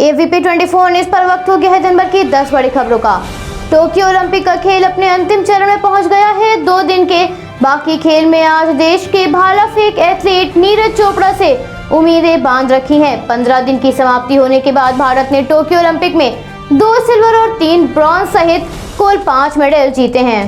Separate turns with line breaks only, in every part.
AVP 24 news पर वक्त हो गया है दिन भर की 10 बड़ी खबरों का। टोक्यो ओलंपिक का खेल अपने अंतिम चरण में पहुंच गया है। 2 दिन के बाकी खेल में आज देश के भाला फेंक एथलीट नीरज चोपड़ा से उम्मीदें बांध रखी हैं। 15 दिन की समाप्ति होने के बाद भारत ने टोक्यो ओलंपिक में 2 सिल्वर और 3 ब्रॉन्ज सहित कुल 5 मेडल जीते हैं।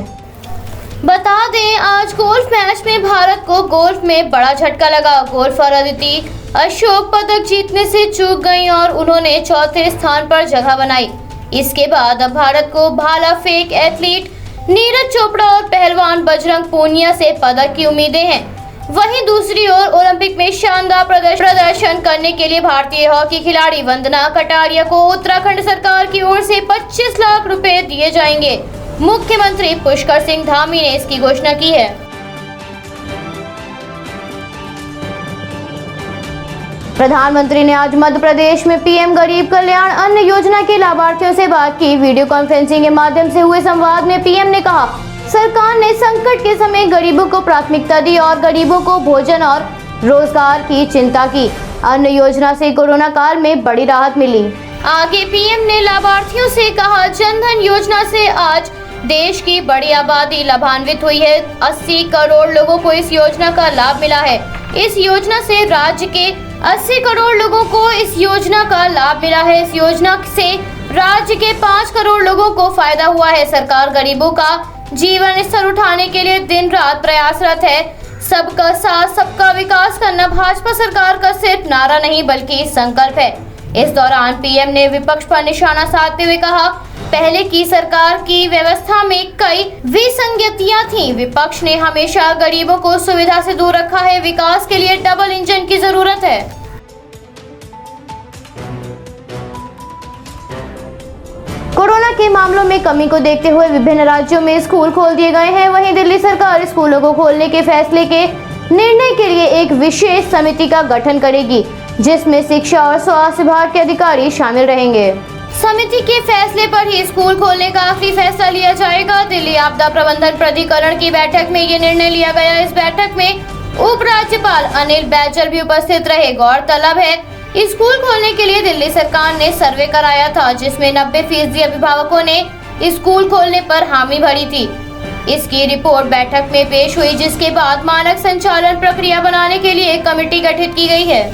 बता दें, आज गोल्फ मैच में भारत को गोल्फ में बड़ा झटका लगा। गोल्फर अदिति अशोक पदक जीतने से चूक गईं और उन्होंने चौथे स्थान पर जगह बनाई। इसके बाद अब भारत को भाला फेंक एथलीट नीरज चोपड़ा और पहलवान बजरंग पूनिया से पदक की उम्मीदें हैं। वहीं दूसरी ओर ओलंपिक में शानदार प्रदर्शन करने के लिए भारतीय हॉकी खिलाड़ी वंदना कटारिया को उत्तराखंड सरकार की ओर से 25 लाख रुपए दिए जाएंगे। मुख्यमंत्री पुष्कर सिंह धामी ने इसकी घोषणा की है। प्रधानमंत्री ने आज मध्य प्रदेश में पीएम गरीब कल्याण अन्न योजना के लाभार्थियों से बात की। वीडियो कॉन्फ्रेंसिंग के माध्यम से हुए संवाद में पीएम ने कहा, सरकार ने संकट के समय गरीबों को प्राथमिकता दी और गरीबों को भोजन और रोजगार की चिंता की। अन्न योजना से कोरोना काल में बड़ी राहत मिली। आगे पीएम ने लाभार्थियों से कहा, जनधन योजना से आज देश की बड़ी आबादी लाभान्वित हुई है। 80 करोड़ लोगों को इस योजना का लाभ मिला है। इस योजना से राज्य के 80 करोड़ लोगों को इस योजना का लाभ मिला है। इस योजना से राज्य के 5 करोड़ लोगों को फायदा हुआ है। सरकार गरीबों का जीवन स्तर उठाने के लिए दिन रात प्रयासरत है। सबका साथ सबका विकास करना भाजपा सरकार का सिर्फ नारा नहीं बल्कि संकल्प है। इस दौरान पीएम ने विपक्ष पर निशाना साधते हुए कहा, पहले की सरकार की व्यवस्था में कई विसंगतियां थीं। विपक्ष ने हमेशा गरीबों को सुविधा से दूर रखा है। विकास के लिए डबल इंजन की जरूरत है। कोरोना के मामलों में कमी को देखते हुए विभिन्न राज्यों में स्कूल खोल दिए गए हैं। वहीं दिल्ली सरकार स्कूलों को खोलने के फैसले के निर्णय के लिए एक विशेष समिति का गठन करेगी, जिसमें शिक्षा और स्वास्थ्य विभाग के अधिकारी शामिल रहेंगे। समिति के फैसले पर ही स्कूल खोलने का आखिरी फैसला लिया जाएगा। दिल्ली आपदा प्रबंधन प्राधिकरण की बैठक में ये निर्णय लिया गया। इस बैठक में उपराज्यपाल अनिल बैजल भी उपस्थित रहे। गौरतलब है, स्कूल खोलने के लिए दिल्ली सरकार ने सर्वे कराया था, जिसमें 90% अभिभावकों ने स्कूल खोलने पर हामी भरी थी। इसकी रिपोर्ट बैठक में पेश हुई, जिसके बाद मानक संचालन प्रक्रिया बनाने के लिए एक कमेटी गठित की गई है।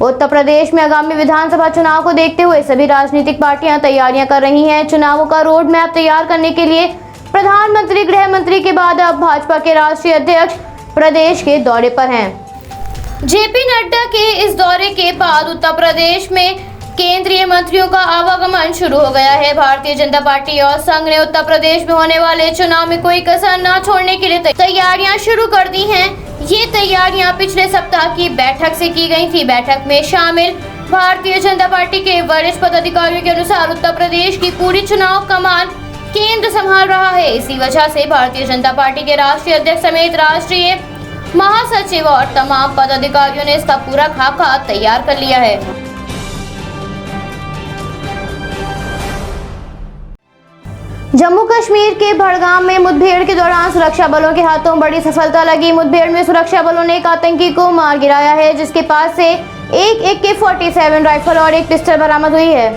उत्तर प्रदेश में आगामी विधानसभा चुनाव को देखते हुए सभी राजनीतिक पार्टियां तैयारियां कर रही हैं। चुनावों का रोड मैप तैयार करने के लिए प्रधानमंत्री गृह मंत्री के बाद अब भाजपा के राष्ट्रीय अध्यक्ष प्रदेश के दौरे पर हैं। जेपी नड्डा के इस दौरे के बाद उत्तर प्रदेश में केंद्रीय मंत्रियों का आवागमन शुरू हो गया है। भारतीय जनता पार्टी और संघ ने उत्तर प्रदेश में होने वाले चुनाव में कोई कसर न छोड़ने के लिए तैयारियां शुरू कर दी हैं। ये तैयारियां पिछले सप्ताह की बैठक से की गई थी। बैठक में शामिल भारतीय जनता पार्टी के वरिष्ठ पदाधिकारियों के अनुसार उत्तर प्रदेश की पूरी चुनाव कमान केंद्र संभाल रहा है। इसी वजह से भारतीय जनता पार्टी के राष्ट्रीय अध्यक्ष समेत राष्ट्रीय महासचिव और तमाम पदाधिकारियों ने इसका पूरा खाका तैयार कर लिया है। जम्मू कश्मीर के बड़गाम में मुठभेड़ के दौरान सुरक्षा बलों के हाथों बड़ी सफलता लगी। मुठभेड़ में सुरक्षा बलों ने एक आतंकी को मार गिराया है, जिसके पास से एक AK-47 राइफल और एक पिस्टल बरामद हुई है।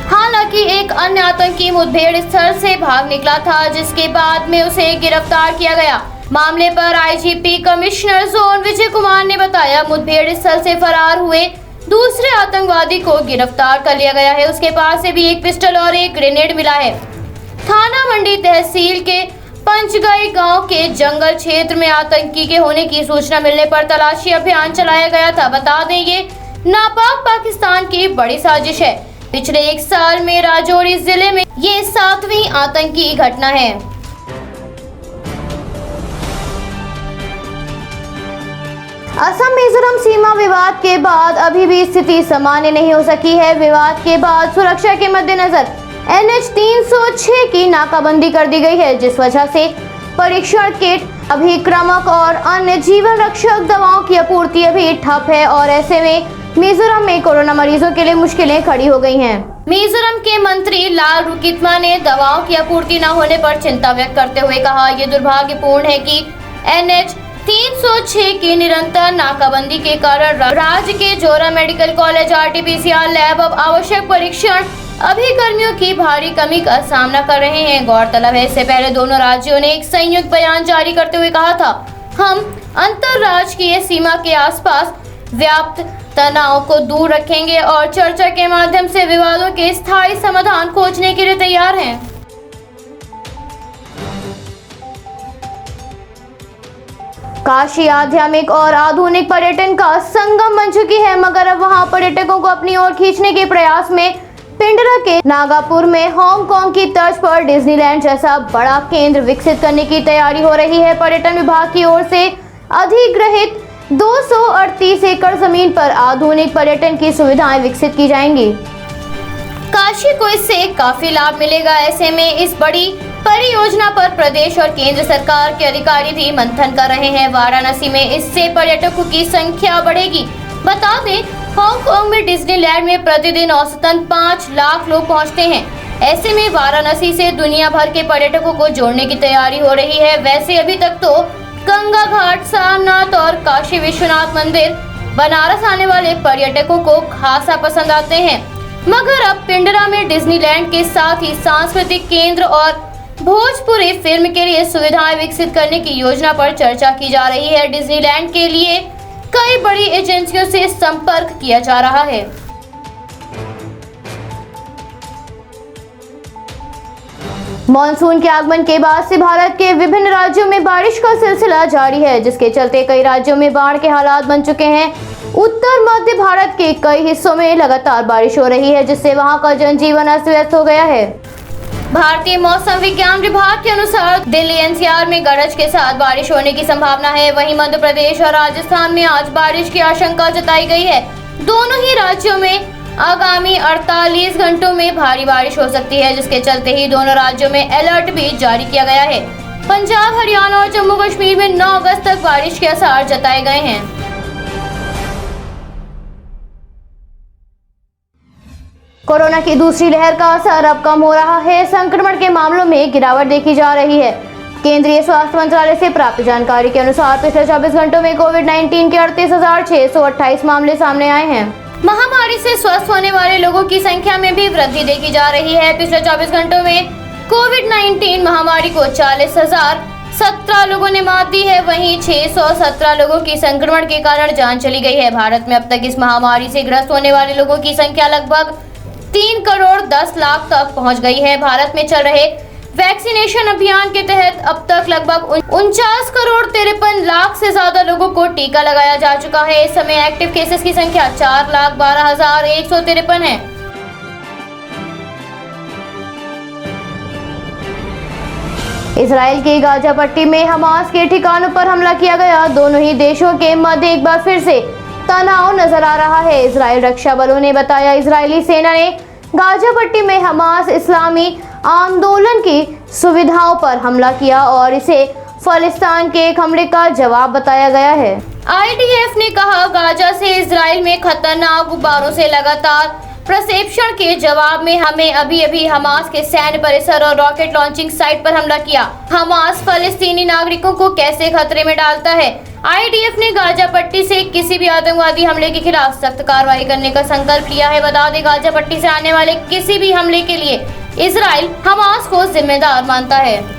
हालांकि एक अन्य आतंकी मुठभेड़ स्थल से भाग निकला था, जिसके बाद में उसे गिरफ्तार किया गया। मामले पर IGP commissioner zone Vijay Kumar ने बताया, मुठभेड़ स्थल से फरार हुए दूसरे आतंकवादी को गिरफ्तार कर लिया गया है। उसके पास से भी एक पिस्टल और एक ग्रेनेड मिला है। थाना मंडी तहसील के पंचगई गांव के जंगल क्षेत्र में आतंकी के होने की सूचना मिलने पर तलाशी अभियान चलाया गया था। बता दें, ये नापाक पाकिस्तान की बड़ी साजिश है। पिछले 1 साल में राजौरी जिले में ये 7वीं आतंकी घटना है। असम मिजोरम सीमा विवाद के बाद अभी भी स्थिति सामान्य नहीं हो सकी है। विवाद के बाद सुरक्षा के मद्देनजर NH 306 की नाकाबंदी कर दी गई है, जिस वजह से परीक्षण किट, अभिक्रमक और अन्य जीवन रक्षक दवाओं की आपूर्ति अभी ठप है और ऐसे में मिजोरम में कोरोना मरीजों के लिए मुश्किलें खड़ी हो गई हैं। मिजोरम के मंत्री लाल रुकितमा ने दवाओं की आपूर्ति न होने पर चिंता व्यक्त करते हुए कहा, ये दुर्भाग्यपूर्ण है कि NH 306 की निरंतर नाकाबंदी के कारण राज्य के जोरा मेडिकल कॉलेज RT-PCR लैब अब आवश्यक परीक्षण अभिकर्मियों की भारी कमी का सामना कर रहे हैं। गौरतलब है, इससे पहले दोनों राज्यों ने एक संयुक्त बयान जारी करते हुए कहा था, हम अंतर्राज्यीय सीमा के आसपास व्याप्त तनाव को दूर रखेंगे और चर्चा के माध्यम से विवादों के स्थायी समाधान खोजने के लिए तैयार हैं। काशी आध्यात्मिक और आधुनिक पर्यटन का संगम बन चुकी है, मगर अब वहां पर्यटकों को अपनी ओर खींचने के प्रयास में पिंडरा के नागापुर में हांगकांग की तर्ज पर डिज्नीलैंड जैसा बड़ा केंद्र विकसित करने की तैयारी हो रही है। पर्यटन विभाग की ओर से अधिग्रहित 238 एकड़ जमीन पर आधुनिक पर्यटन की सुविधाएं विकसित की जाएंगी। काशी को इससे काफी लाभ मिलेगा। ऐसे में इस बड़ी परियोजना पर प्रदेश और केंद्र सरकार के अधिकारी भी मंथन कर रहे हैं। वाराणसी में इससे पर्यटकों की संख्या बढ़ेगी। बता दें, हांगकांग में डिज्नीलैंड में प्रतिदिन औसतन 5 लाख लोग पहुंचते हैं। ऐसे में वाराणसी से दुनिया भर के पर्यटकों को जोड़ने की तैयारी हो रही है। वैसे अभी तक तो गंगा घाट, सारनाथ और काशी विश्वनाथ मंदिर बनारस आने वाले पर्यटकों को खासा पसंद आते हैं, मगर अब पिंडरा में डिज्नीलैंड के साथ ही सांस्कृतिक केंद्र और भोजपुरी फिल्म के लिए सुविधाएं विकसित करने की योजना पर चर्चा की जा रही है। डिज्नीलैंड के लिए कई बड़ी एजेंसियों से संपर्क किया जा रहा है। मॉनसून के आगमन के बाद से भारत के विभिन्न राज्यों में बारिश का सिलसिला जारी है, जिसके चलते कई राज्यों में बाढ़ के हालात बन चुके हैं। उत्तर मध्य भारत के कई हिस्सों में लगातार बारिश हो रही है, जिससे वहां का जनजीवन अस्त व्यस्त हो गया है। भारतीय मौसम विज्ञान विभाग के अनुसार दिल्ली NCR में गरज के साथ बारिश होने की संभावना है। वहीं मध्य प्रदेश और राजस्थान में आज बारिश की आशंका जताई गई है। दोनों ही राज्यों में आगामी 48 घंटों में भारी बारिश हो सकती है, जिसके चलते ही दोनों राज्यों में अलर्ट भी जारी किया गया है। पंजाब, हरियाणा और जम्मू कश्मीर में 9 अगस्त तक बारिश के आसार जताए गए हैं। कोरोना की दूसरी लहर का असर अब कम हो रहा है। संक्रमण के मामलों में गिरावट देखी जा रही है। केंद्रीय स्वास्थ्य मंत्रालय से प्राप्त जानकारी के अनुसार पिछले 24 घंटों में कोविड-19 के 38,628 मामले सामने आए हैं। महामारी से स्वस्थ होने वाले लोगों की संख्या में भी वृद्धि देखी जा रही है। पिछले 24 घंटों में कोविड-19 महामारी को 40,017 लोगों ने मात दी है। वहीं 617 लोगों की संक्रमण के कारण जान चली गई है। भारत में अब तक इस महामारी से ग्रस्त होने वाले लोगों की संख्या लगभग 3 करोड़ 10 लाख तक पहुंच गई है। भारत में चल रहे वैक्सीनेशन अभियान के तहत अब तक लगभग 49 करोड़ 53 लाख से ज्यादा लोगों को टीका लगाया जा चुका है। इस समय एक्टिव केसेस की संख्या 4,12,153 है। इजराइल की गाजा पट्टी में हमास के ठिकानों पर हमला किया गया। दोनों ही देशों के मध्य एक बार फिर से तनाव नजर आ रहा है। इजराइल रक्षा बलों ने बताया, इजरायली सेना ने गाजा पट्टी में हमास इस्लामी आंदोलन की सुविधाओं पर हमला किया और इसे फलिस्तीन के एक हमले का जवाब बताया गया है। IDF ने कहा, गाजा से इजराइल में खतरनाक गुब्बारों से लगातार प्रक्षेपण के जवाब में हमें अभी हमास के सैन्य परिसर और रॉकेट लॉन्चिंग साइट पर हमला किया। हमास फलस्तीनी नागरिकों को कैसे खतरे में डालता है। IDF ने गाजा पट्टी से किसी भी आतंकवादी हमले के खिलाफ सख्त कार्रवाई करने का संकल्प लिया है। बता दें, गाजा पट्टी से आने वाले किसी भी हमले के लिए इजराइल हमास को जिम्मेदार मानता है।